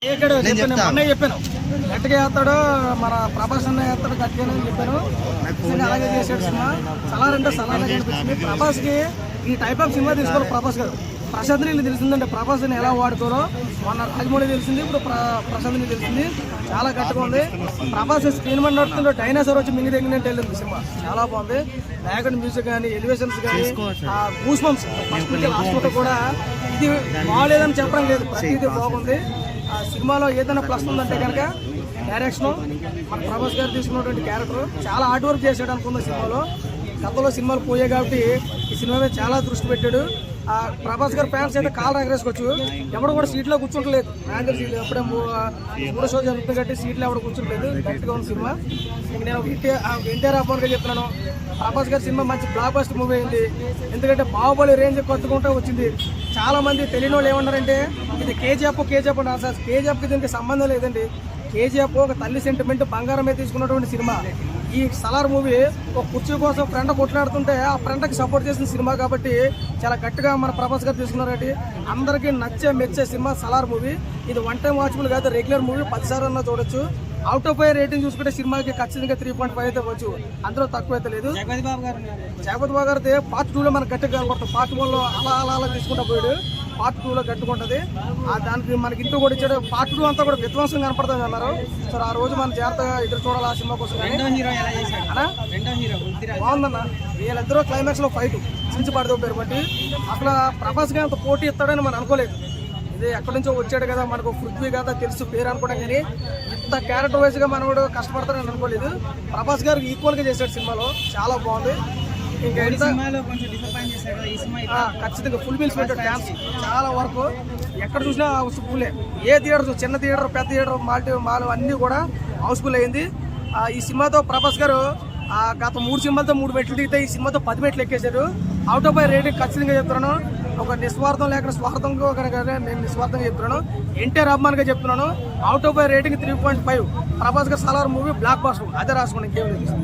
అన్నయ్య చెప్పాను గట్టిగా వేస్తాడు, మన ప్రభాస్ అన్న వేస్తాడు గట్టిగా అని చెప్పాను. అలాగే చేసాడు సినిమా. సలార్ సలార్ అనిపించింది. ప్రభాస్ కి ఈ టైప్ ఆఫ్ సినిమా తీసుకోవాలి. ప్రభాస్ గారు ప్రశాంత్ నీళ్ళు తెలిసిందంటే ప్రభాస్ ని ఎలా వాడుతారో మొన్న రాజమౌళి తెలిసింది, ఇప్పుడు ప్రశాంత్ నీళ్ళు తెలిసింది. చాలా గట్టిగా ఉంది. ప్రభాస్ స్క్రీన్ మీద నడుతుంటే డైనోసార్ వచ్చి మింగి తగ్గినట్టు వెళ్ళింది సినిమా. చాలా బాగుంది. బ్యాక్గ్రౌండ్ మ్యూజిక్ కానీ, ఎలివేషన్స్ కానీ, గూస్ బంప్స్ ఫస్ట్ లాస్ట్ కూడా ఇది బాగాలేదని చెప్పడం లేదు, ప్రతిదీ బాగుంది. ఆ సినిమాలో ఏదైనా ప్లస్ ఉందంటే కనుక డైరెక్షన్, మన ప్రభాస్ గారు తీసుకున్నటువంటి క్యారెక్టర్ చాలా హార్డ్ వర్క్ చేశాడు అనుకున్న సినిమాలో. గతంలో సినిమాలు పోయాయి కాబట్టి ఈ సినిమా మీద చాలా దృష్టి పెట్టాడు. ఆ ప్రభాస్ గారు ఫ్యాన్స్ అయితే కాలు ఎగరేసుకోవచ్చు. ఎవడు కూడా సీట్లో కూర్చుంటలేదు. యాంకర్ సీట్లు ఎప్పుడే మూడో షో జరుగుతుంది కాబట్టి సీట్లో ఎవరు కూర్చుంటలేదు. గట్టిగా ఉన్న సినిమా. ఇంక నేను ఎన్టీఆర్ అబ్బోన్గా చెప్తున్నాను, ప్రభాస్ గారి సినిమా మంచి బ్లాక్ బస్టర్ మూవీ అయింది. ఎందుకంటే బాహుబలి రేంజ్ కొట్టుకుంటూ వచ్చింది. చాలా మంది తెలియని వాళ్ళు ఏమన్నారంటే ఇది కేజీఎఫ్ అని. అసలు కేజీఎఫ్కి దీనికి సంబంధం లేదండి. కేజీఎఫ్ ఒక తల్లి సెంటిమెంట్ బంగారం మీద తీసుకున్నటువంటి సినిమా. ఈ సలార్ మూవీ ఒక కుర్చీ కోసం ఫ్రెండ్ కొట్లాడుతుంటే ఆ ఫ్రెండ్కి సపోర్ట్ చేసిన సినిమా కాబట్టి చాలా గట్టిగా మన ప్రభాస్ గారు తీసుకున్నారండి. అందరికీ మెచ్చే సినిమా సలార్ మూవీ. ఇది వన్ టైం వాచబుల్ కాదు, రెగ్యులర్ మూవీ 10 సార్లు అన్నా చూడొచ్చు. అవుట్ ఆఫ్ 5 రేటింగ్ చూసుకుంటే సినిమాకి ఖచ్చితంగా 3.5 అయితే వచ్చు, అందులో తక్కువ అయితే లేదు. జగపతి బాబు గారితే పార్ట్ 2లో మనకు గట్టిగా కనపడుతుంది. పార్ట్ 1లో అలా తీసుకుంటా పోయాడు. పార్ట్ 2లో గట్టుకుంటుంది. దానికి మనకి ఇంటూ కూడా ఇచ్చాడు. పార్ట్ 2 అంతా కూడా విధ్వంసం కనపడుతుంది అన్నారు. సో ఆ రోజు మనం జాగ్రత్తగా ఎదురు చూడాలి ఆ సినిమా కోసం. బాగుందన్న. వీళ్ళిద్దరూ క్లైమాక్స్ లో ఫైట్ చించి పేరు బట్టి అసలు ప్రభాస్ గారి అంత పోటీ ఇస్తాడని మనం అనుకోలేదు. ఇది ఎక్కడి నుంచో వచ్చాడు కదా, మనకు పృథ్వీ కదా తెలుసు పేరు అనుకోవడం, కానీ ఇంత క్యారెక్టర్ వైజ్ గా మనం కూడా కష్టపడతాడని అనుకోలేదు. ప్రభాస్ గారు ఈక్వల్ గా చేశాడు సినిమాలో. చాలా బాగుంది. ఇంకా ఖచ్చితంగా ఫుల్ మీల్స్ పెట్టాడు. డ్యాన్స్ చాలా వరకు ఎక్కడ చూసినా హౌస్ఫుల్లే. ఏ థియేటర్, చిన్న థియేటర్, పెద్ద థియేటర్, మాల్ అన్నీ కూడా హౌస్ఫుల్ అయింది. ఈ సినిమాతో ప్రభాస్ గారు గత 3 సినిమాలతో 3 మెట్లు దిగితే ఈ సినిమాతో 10 మెట్లు ఎక్కేశారు. అవుట్ ఆఫ్ 5 రేటింగ్ ఖచ్చితంగా చెప్తున్నాను. ఒక నిస్వార్థం లేకుండా స్వార్థంగా నేను నిస్వార్థంగా చెప్తున్నాను. ఎన్టీఆర్ అభిమానిగా చెప్తున్నాను. Out of 5 rating 3.5. ప్రభాస్ గారు సలార్ మూవీ బ్లాక్ బస్టర్. అదే రాసుకోండి, ఇంకేం లేదు.